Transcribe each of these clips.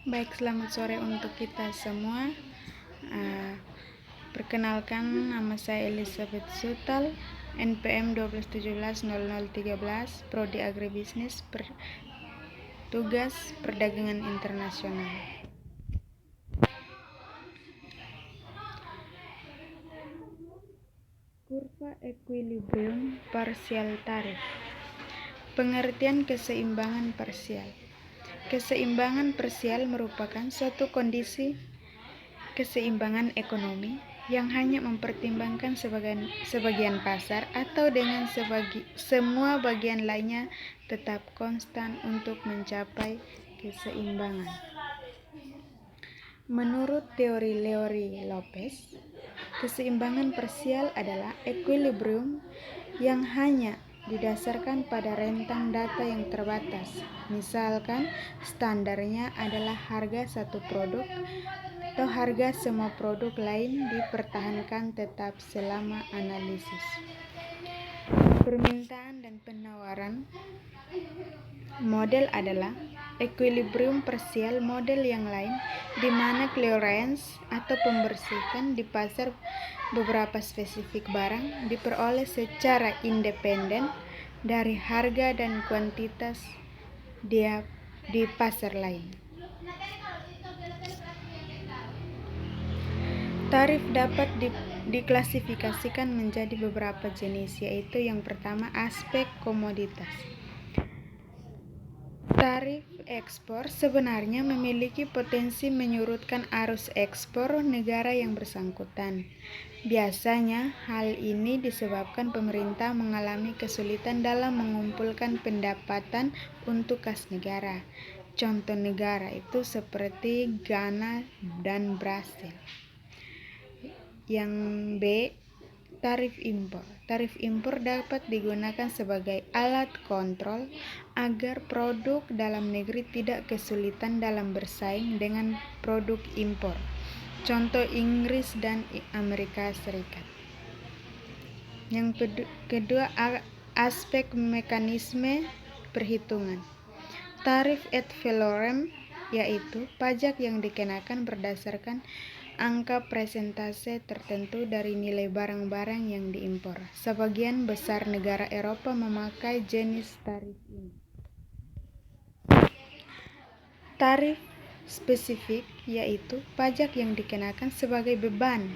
Baik, selamat sore untuk kita semua. Perkenalkan, nama saya Elizabeth Sutal, NPM 12170013, Prodi Agribisnis, tugas Perdagangan Internasional. Kurva equilibrium parsial tarif. Pengertian keseimbangan parsial. Keseimbangan parsial merupakan suatu kondisi keseimbangan ekonomi yang hanya mempertimbangkan sebagian pasar atau dengan semua bagian lainnya tetap konstan untuk mencapai keseimbangan. Menurut teori Lopez, keseimbangan parsial adalah equilibrium yang hanya didasarkan pada rentang data yang terbatas. Misalkan, standarnya adalah harga satu produk atau harga semua produk lain dipertahankan tetap selama analisis. Permintaan dan penawaran model adalah equilibrium parsial model yang lain di mana clearance atau pembersihan di pasar beberapa spesifik barang diperoleh secara independen dari harga dan kuantitas dia di pasar lain. Tarif dapat diklasifikasikan menjadi beberapa jenis, yaitu yang pertama aspek komoditas. Tarif ekspor sebenarnya memiliki potensi menyurutkan arus ekspor negara yang bersangkutan. Biasanya hal ini disebabkan pemerintah mengalami kesulitan dalam mengumpulkan pendapatan untuk kas negara. Contoh negara itu seperti Ghana dan Brasil. Yang B, tarif impor. Tarif impor dapat digunakan sebagai alat kontrol agar produk dalam negeri tidak kesulitan dalam bersaing dengan produk impor. Contoh Inggris dan Amerika Serikat. Yang kedua, aspek mekanisme perhitungan. Tarif ad valorem yaitu pajak yang dikenakan berdasarkan angka persentase tertentu dari nilai barang-barang yang diimpor. Sebagian besar negara Eropa memakai jenis tarif ini. Tarif spesifik yaitu pajak yang dikenakan sebagai beban,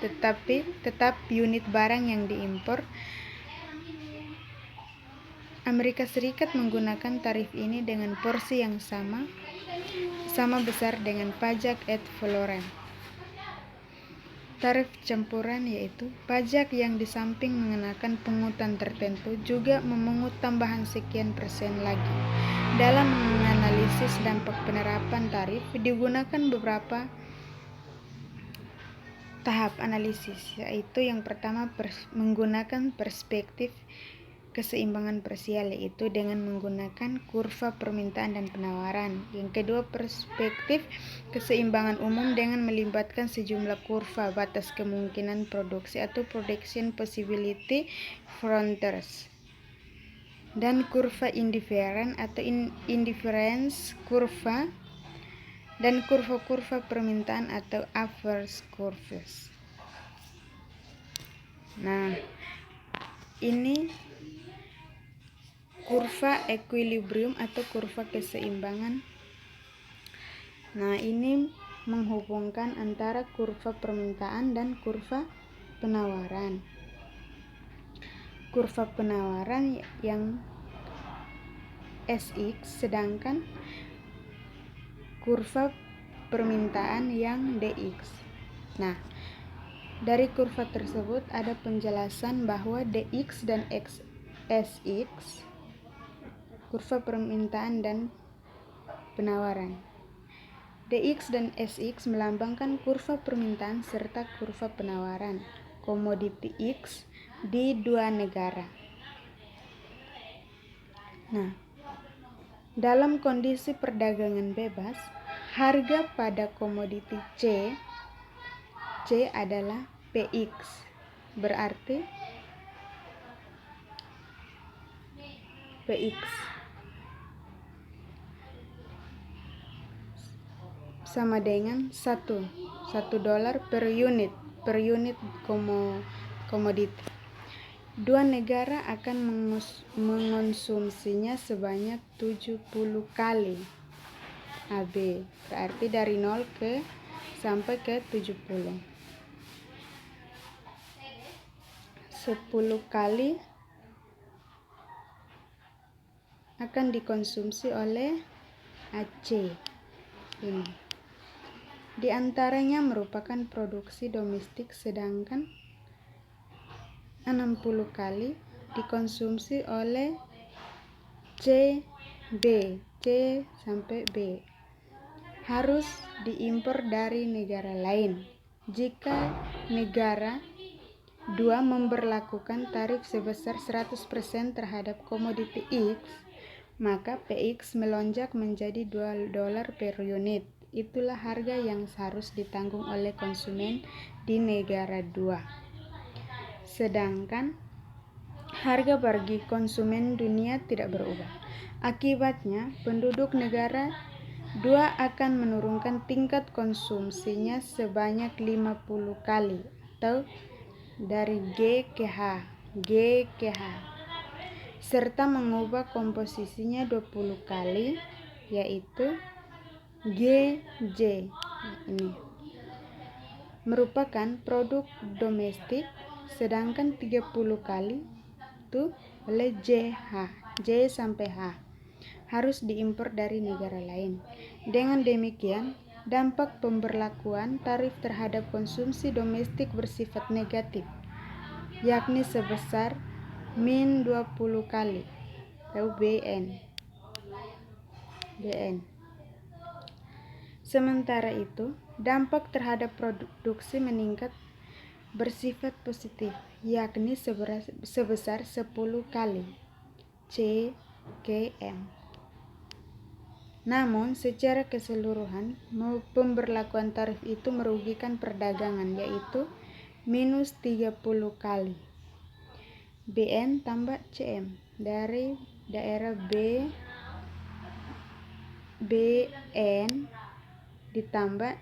tetap unit barang yang diimpor. Amerika Serikat menggunakan tarif ini dengan porsi yang sama besar dengan pajak ad valorem. Tarif campuran yaitu pajak yang di samping mengenakan pungutan tertentu juga memungut tambahan sekian persen lagi. Dalam menganalisis dampak penerapan tarif digunakan beberapa tahap analisis, yaitu yang pertama menggunakan perspektif keseimbangan parsial, yaitu dengan menggunakan kurva permintaan dan penawaran. Yang kedua, perspektif keseimbangan umum dengan melibatkan sejumlah kurva batas kemungkinan produksi atau production possibility frontiers, dan kurva indifferent atau indifference kurva, dan kurva-kurva permintaan atau adverse curves. Nah, ini kurva equilibrium atau kurva keseimbangan. Nah, ini menghubungkan antara kurva permintaan dan kurva penawaran. Kurva penawaran yang SX, sedangkan kurva permintaan yang DX. Nah, dari kurva tersebut ada penjelasan bahwa DX dan SX, kurva permintaan dan penawaran. DX dan SX melambangkan kurva permintaan serta kurva penawaran komoditi X di dua negara. Nah, dalam kondisi perdagangan bebas, harga pada komoditi C adalah PX, berarti PX sama dengan 1 dolar per unit komoditi. Dua negara akan mengonsumsinya sebanyak 70 kali AB, berarti dari 0 sampai ke 70. 10 kali akan dikonsumsi oleh Aceh ini. Di antaranya merupakan produksi domestik, sedangkan 60 kali dikonsumsi oleh C sampai B. Harus diimpor dari negara lain. Jika negara 2 memberlakukan tarif sebesar 100% terhadap komoditi X, maka PX melonjak menjadi 2 dolar per unit. Itulah harga yang harus ditanggung oleh konsumen di negara 2. Sedangkan harga bagi konsumen dunia tidak berubah. Akibatnya, penduduk negara 2 akan menurunkan tingkat konsumsinya sebanyak 50 kali atau dari G ke H, serta mengubah komposisinya 20 kali, yaitu GJ. Ini merupakan produk domestik, sedangkan 30 kali itu oleh J sampai H harus diimpor dari negara lain. Dengan demikian, dampak pemberlakuan tarif terhadap konsumsi domestik bersifat negatif, yakni sebesar min 20 kali atau BN. Sementara itu, dampak terhadap produksi meningkat bersifat positif, yakni sebesar 10 kali CKM. Namun, secara keseluruhan, pemberlakuan tarif itu merugikan perdagangan, yaitu minus 30 kali BN tambah CM dari daerah BN ditambah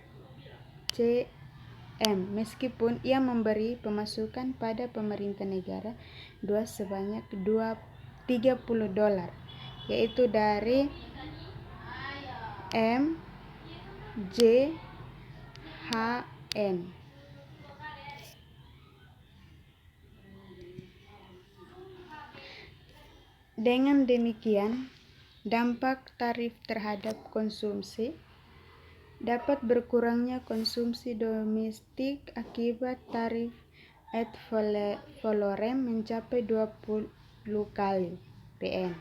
CM, meskipun ia memberi pemasukan pada pemerintah negara 2 sebanyak 30 dolar, yaitu dari MJHN. Dengan demikian, dampak tarif terhadap konsumsi dapat berkurangnya konsumsi domestik akibat tarif ad valorem mencapai 20 kali PN.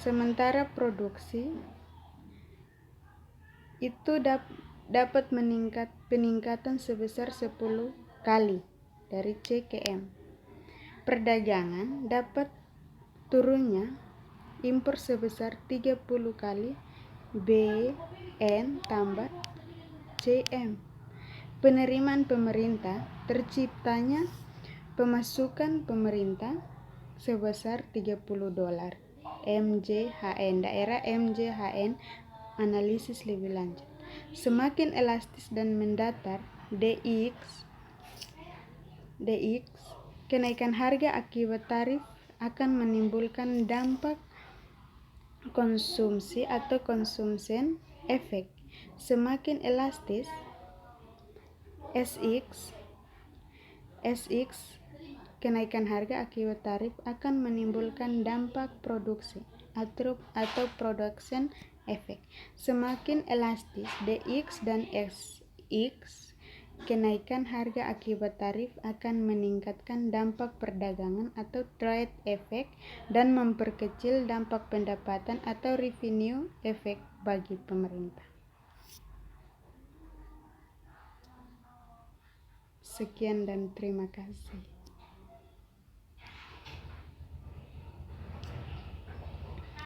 Sementara produksi itu dapat peningkatan sebesar 10 kali dari CKM. Perdagangan dapat turunnya impor sebesar 30 kali BN tambah CM. Penerimaan pemerintah, terciptanya pemasukan pemerintah sebesar 30 dolar. MJHN, daerah MJHN analisis lebih lanjut. Semakin elastis dan mendatar DX, kenaikan harga akibat tarif akan menimbulkan dampak konsumsi atau consumption effect. Semakin elastis SX, kenaikan harga akibat tarif akan menimbulkan dampak produksi atau production effect. Semakin elastis DX dan SX, kenaikan harga akibat tarif akan meningkatkan dampak perdagangan atau trade effect dan memperkecil dampak pendapatan atau revenue effect bagi pemerintah. Sekian dan terima kasih.